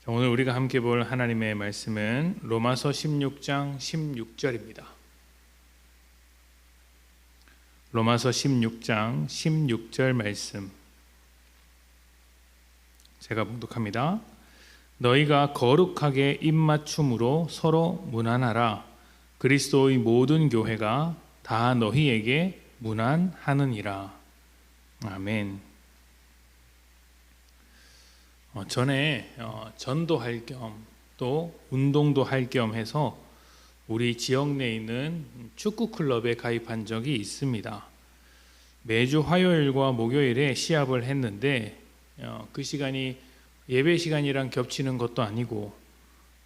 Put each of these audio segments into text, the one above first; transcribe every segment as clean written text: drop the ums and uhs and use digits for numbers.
오늘 우리가 함께 볼 하나님의 말씀은 로마서 16장 16절입니다. 로마서 16장 16절 말씀 제가 봉독합니다. 너희가 거룩하게 입맞춤으로 서로 문안하라. 그리스도의 모든 교회가 다 너희에게 문안하느니라. 아멘. 전에 전도할 겸 또 운동도 할 겸 해서 우리 지역 내에 있는 축구 클럽에 가입한 적이 있습니다. 매주 화요일과 목요일에 시합을 했는데 그 시간이 예배 시간이랑 겹치는 것도 아니고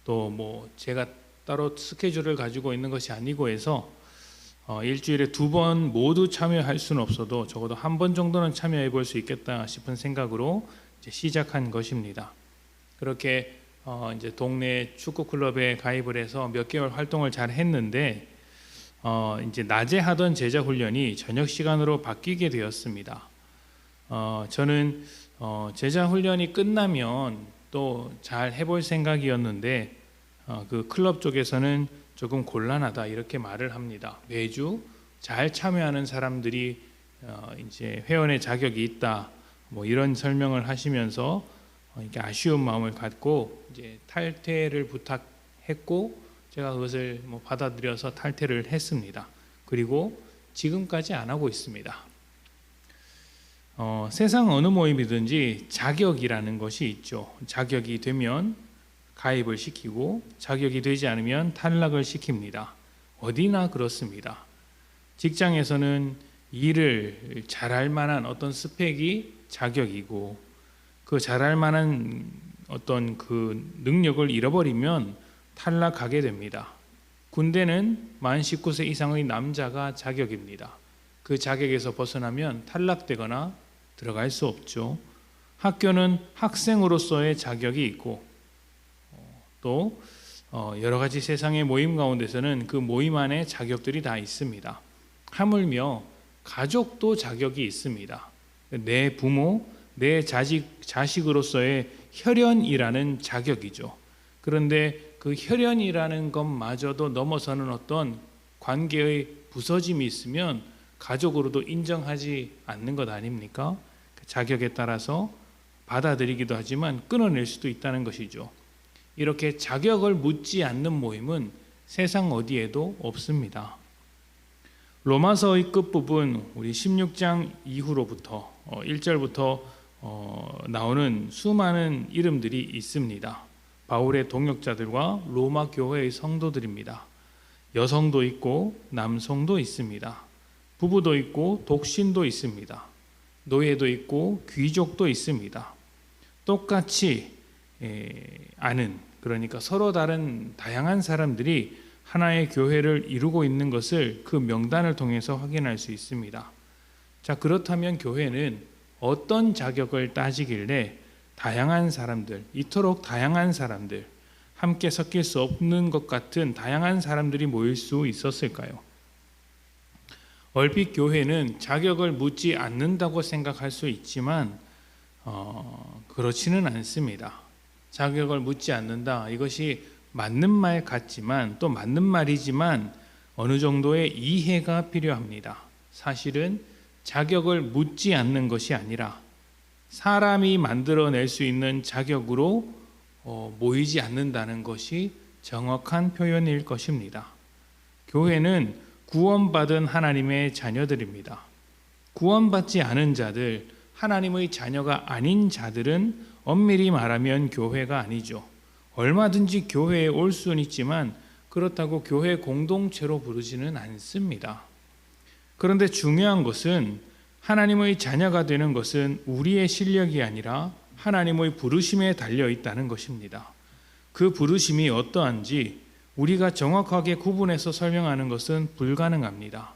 또 제가 따로 스케줄을 가지고 있는 것이 아니고 해서 일주일에 2번 모두 참여할 수는 없어도 적어도 1번 정도는 참여해 볼 수 있겠다 싶은 생각으로 시작한 것입니다. 그렇게 이제 동네 축구 클럽에 가입을 해서 몇 개월 활동을 잘 했는데 이제 낮에 하던 제자 훈련이 저녁 시간으로 바뀌게 되었습니다. 저는 제자 훈련이 끝나면 또 잘 해볼 생각이었는데 그 클럽 쪽에서는 조금 곤란하다 이렇게 말을 합니다. 매주 잘 참여하는 사람들이 이제 회원의 자격이 있다. 이런 설명을 하시면서 이렇게 아쉬운 마음을 갖고 이제 탈퇴를 부탁했고 제가 그것을 받아들여서 탈퇴를 했습니다. 그리고 지금까지 안 하고 있습니다. 세상 어느 모임이든지 자격이라는 것이 있죠. 자격이 되면 가입을 시키고 자격이 되지 않으면 탈락을 시킵니다. 어디나 그렇습니다. 직장에서는 일을 잘할 만한 어떤 스펙이 자격이고 그 잘할 만한 어떤 그 능력을 잃어버리면 탈락하게 됩니다. 군대는 만 19세 이상의 남자가 자격입니다. 그 자격에서 벗어나면 탈락되거나 들어갈 수 없죠. 학교는 학생으로서의 자격이 있고 또 여러 가지 세상의 모임 가운데서는 그 모임 안에 자격들이 다 있습니다. 하물며 가족도 자격이 있습니다. 내 부모, 내 자식으로서의 혈연이라는 자격이죠. 그런데 그 혈연이라는 것마저도 넘어서는 어떤 관계의 부서짐이 있으면 가족으로도 인정하지 않는 것 아닙니까? 그 자격에 따라서 받아들이기도 하지만 끊어낼 수도 있다는 것이죠. 이렇게 자격을 묻지 않는 모임은 세상 어디에도 없습니다. 로마서의 끝부분 우리 16장 이후로부터 1절부터 나오는 수많은 이름들이 있습니다. 바울의 동역자들과 로마 교회의 성도들입니다. 여성도 있고 남성도 있습니다. 부부도 있고 독신도 있습니다. 노예도 있고 귀족도 있습니다. 똑같이 아는, 그러니까 서로 다른 다양한 사람들이 하나의 교회를 이루고 있는 것을 그 명단을 통해서 확인할 수 있습니다. 자, 그렇다면 교회는 어떤 자격을 따지길래 다양한 사람들, 이토록 다양한 사람들, 함께 섞일 수 없는 것 같은 다양한 사람들이 모일 수 있었을까요? 얼핏 교회는 자격을 묻지 않는다고 생각할 수 있지만 그렇지는 않습니다. 자격을 묻지 않는다, 이것이 맞는 말 같지만 또 맞는 말이지만 어느 정도의 이해가 필요합니다. 사실은 자격을 묻지 않는 것이 아니라 사람이 만들어낼 수 있는 자격으로 모이지 않는다는 것이 정확한 표현일 것입니다. 교회는 구원받은 하나님의 자녀들입니다. 구원받지 않은 자들, 하나님의 자녀가 아닌 자들은 엄밀히 말하면 교회가 아니죠. 얼마든지 교회에 올 수는 있지만 그렇다고 교회 공동체로 부르지는 않습니다. 그런데 중요한 것은 하나님의 자녀가 되는 것은 우리의 실력이 아니라 하나님의 부르심에 달려 있다는 것입니다. 그 부르심이 어떠한지 우리가 정확하게 구분해서 설명하는 것은 불가능합니다.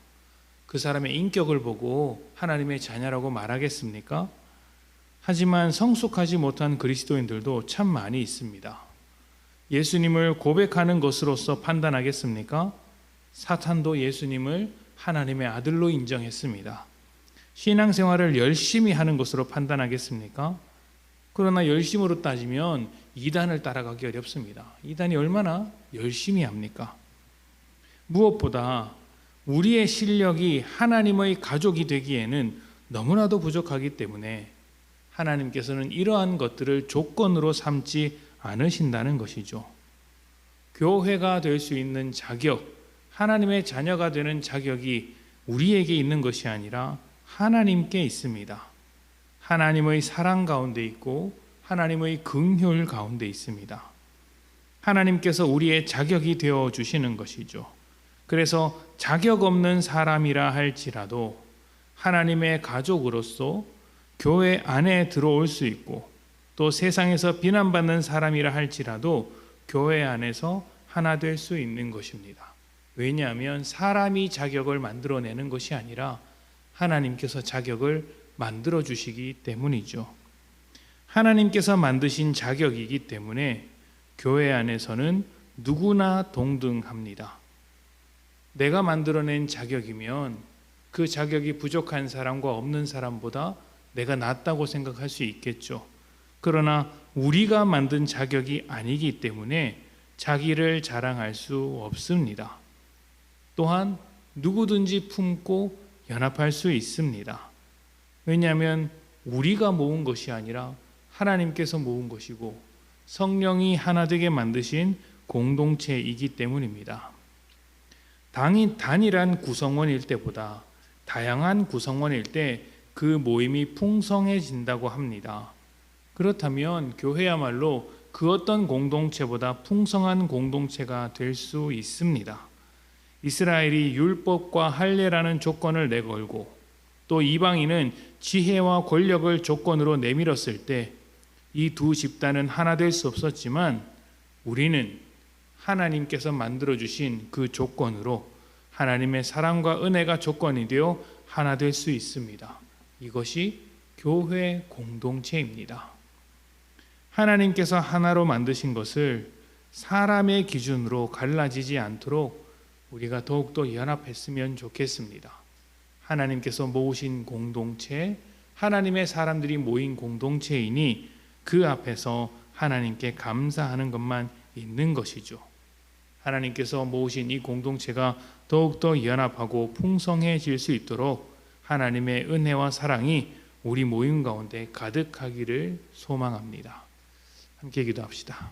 그 사람의 인격을 보고 하나님의 자녀라고 말하겠습니까? 하지만 성숙하지 못한 그리스도인들도 참 많이 있습니다. 예수님을 고백하는 것으로서 판단하겠습니까? 사탄도 예수님을 하나님의 아들로 인정했습니다. 신앙생활을 열심히 하는 것으로 판단하겠습니까? 그러나 열심으로 따지면 이단을 따라가기 어렵습니다. 이단이 얼마나 열심히 합니까? 무엇보다 우리의 실력이 하나님의 가족이 되기에는 너무나도 부족하기 때문에 하나님께서는 이러한 것들을 조건으로 삼지 않으신다는 것이죠. 교회가 될 수 있는 자격, 하나님의 자녀가 되는 자격이 우리에게 있는 것이 아니라 하나님께 있습니다. 하나님의 사랑 가운데 있고 하나님의 긍휼 가운데 있습니다. 하나님께서 우리의 자격이 되어 주시는 것이죠. 그래서 자격 없는 사람이라 할지라도 하나님의 가족으로서 교회 안에 들어올 수 있고, 또 세상에서 비난받는 사람이라 할지라도 교회 안에서 하나 될 수 있는 것입니다. 왜냐하면 사람이 자격을 만들어내는 것이 아니라 하나님께서 자격을 만들어 주시기 때문이죠. 하나님께서 만드신 자격이기 때문에 교회 안에서는 누구나 동등합니다. 내가 만들어낸 자격이면 그 자격이 부족한 사람과 없는 사람보다 내가 낫다고 생각할 수 있겠죠. 그러나 우리가 만든 자격이 아니기 때문에 자기를 자랑할 수 없습니다. 또한 누구든지 품고 연합할 수 있습니다. 왜냐하면 우리가 모은 것이 아니라 하나님께서 모은 것이고 성령이 하나 되게 만드신 공동체이기 때문입니다. 단일한 구성원일 때보다 다양한 구성원일 때 그 모임이 풍성해진다고 합니다. 그렇다면 교회야말로 그 어떤 공동체보다 풍성한 공동체가 될 수 있습니다. 이스라엘이 율법과 할례라는 조건을 내걸고 또 이방인은 지혜와 권력을 조건으로 내밀었을 때 이 두 집단은 하나 될 수 없었지만 우리는 하나님께서 만들어주신 그 조건으로 하나님의 사랑과 은혜가 조건이 되어 하나 될 수 있습니다. 이것이 교회 공동체입니다. 하나님께서 하나로 만드신 것을 사람의 기준으로 갈라지지 않도록 우리가 더욱더 연합했으면 좋겠습니다. 하나님께서 모으신 공동체, 하나님의 사람들이 모인 공동체이니 그 앞에서 하나님께 감사하는 것만 있는 것이죠. 하나님께서 모으신 이 공동체가 더욱더 연합하고 풍성해질 수 있도록 하나님의 은혜와 사랑이 우리 모임 가운데 가득하기를 소망합니다. 함께 기도합시다.